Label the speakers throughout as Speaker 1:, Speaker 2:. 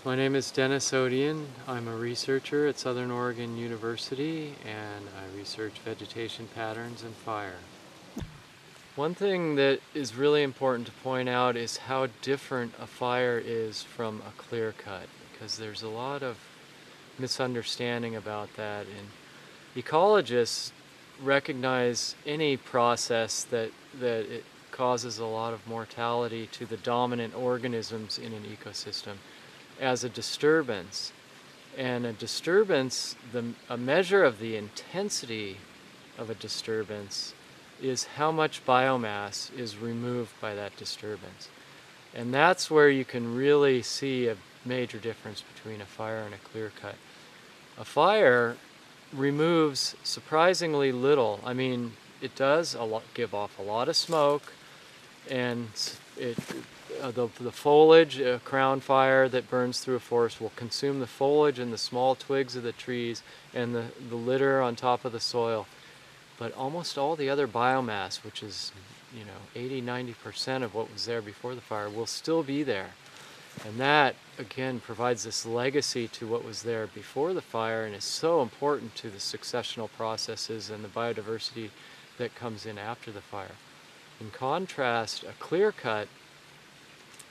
Speaker 1: My name is Dennis Odion. I'm a researcher at Southern Oregon University, and I research vegetation patterns and fire. One thing that is really important to point out is how different a fire is from a clear cut, because there's a lot of misunderstanding about that, and ecologists recognize any process that it causes a lot of mortality to the dominant organisms in an ecosystem as a disturbance. And a disturbance, a measure of the intensity of a disturbance is how much biomass is removed by that disturbance. And that's where you can really see a major difference between a fire and a clear cut. A fire removes surprisingly little. I mean, it does give off a lot of smoke, and the foliage, a crown fire that burns through a forest will consume the foliage and the small twigs of the trees and the litter on top of the soil. But almost all the other biomass, which is 80–90% of what was there before the fire, will still be there. And that, again, provides this legacy to what was there before the fire and is so important to the successional processes and the biodiversity that comes in after the fire. In contrast, a clear cut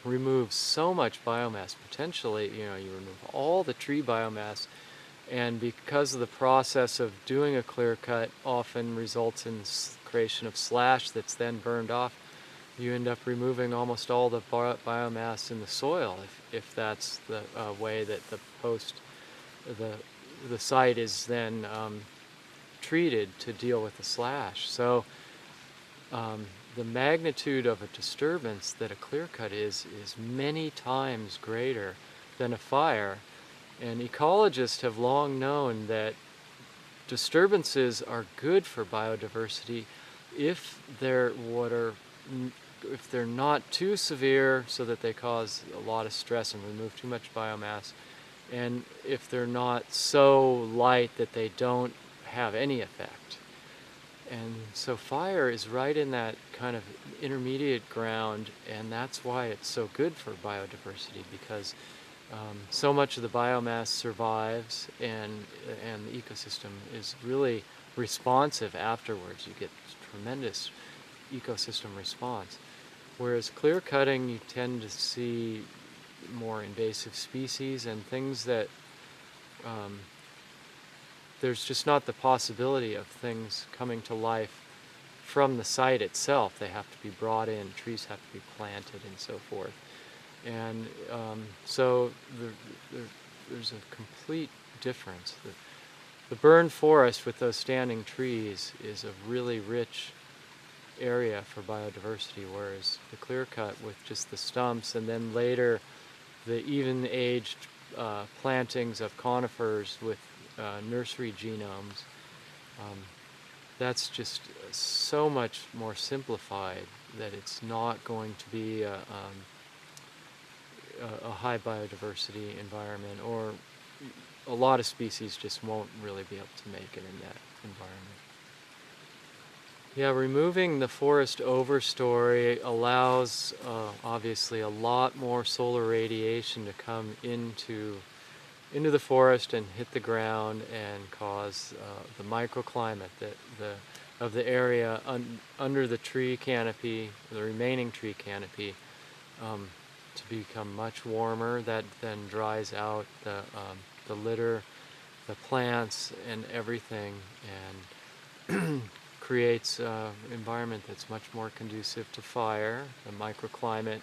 Speaker 1: removes so much biomass. Potentially, you remove all the tree biomass, and because of the process of doing a clear cut often results in creation of slash that's then burned off, you end up removing almost all the biomass in the soil if that's the way that the site is then treated to deal with the slash. So the magnitude of a disturbance that a clear cut is many times greater than a fire. And ecologists have long known that disturbances are good for biodiversity if they're not too severe so that they cause a lot of stress and remove too much biomass, and if they're not so light that they don't have any effect. And so fire is right in that kind of intermediate ground, and that's why it's so good for biodiversity, because so much of the biomass survives, and the ecosystem is really responsive afterwards. You get tremendous ecosystem response. Whereas clear cutting, you tend to see more invasive species and things that there's just not the possibility of things coming to life from the site itself. They have to be brought in, trees have to be planted, and so forth. And so there's a complete difference. The burned forest with those standing trees is a really rich area for biodiversity, whereas the clear cut with just the stumps and then later the even-aged plantings of conifers with nursery genomes, that's just so much more simplified that it's not going to be a high biodiversity environment, or a lot of species just won't really be able to make it in that environment. Yeah, removing the forest overstory allows obviously a lot more solar radiation to come into the forest and hit the ground and cause the microclimate of the area under the tree canopy, the remaining tree canopy, to become much warmer. That then dries out the litter, the plants, and everything, and creates an environment that's much more conducive to fire, the microclimate,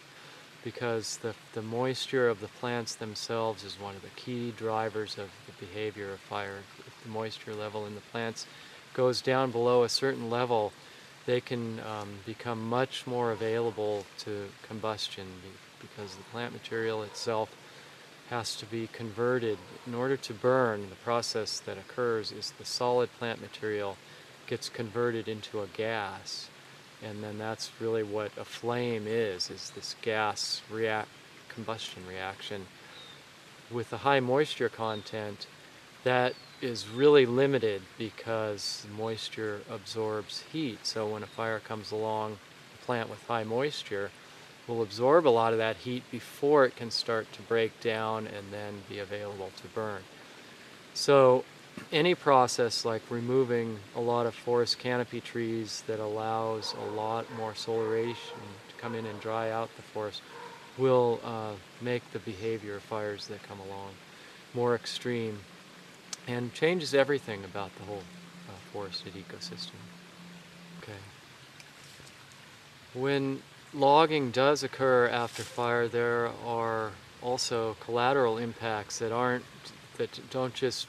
Speaker 1: because the moisture of the plants themselves is one of the key drivers of the behavior of fire. If the moisture level in the plants goes down below a certain level, they can become much more available to combustion, because the plant material itself has to be converted. In order to burn, the process that occurs is the solid plant material gets converted into a gas, and then that's really what a flame is this gas combustion reaction. With the high moisture content, that is really limited because moisture absorbs heat. So when a fire comes along, a plant with high moisture will absorb a lot of that heat before it can start to break down and then be available to burn. So any process like removing a lot of forest canopy trees that allows a lot more solar radiation to come in and dry out the forest will make the behavior of fires that come along more extreme and changes everything about the whole forested ecosystem. Okay. When logging does occur after fire, there are also collateral impacts that aren't just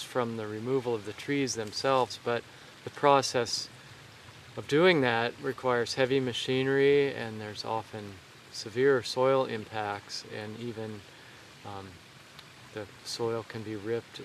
Speaker 1: from the removal of the trees themselves, but the process of doing that requires heavy machinery, and there's often severe soil impacts, and even the soil can be ripped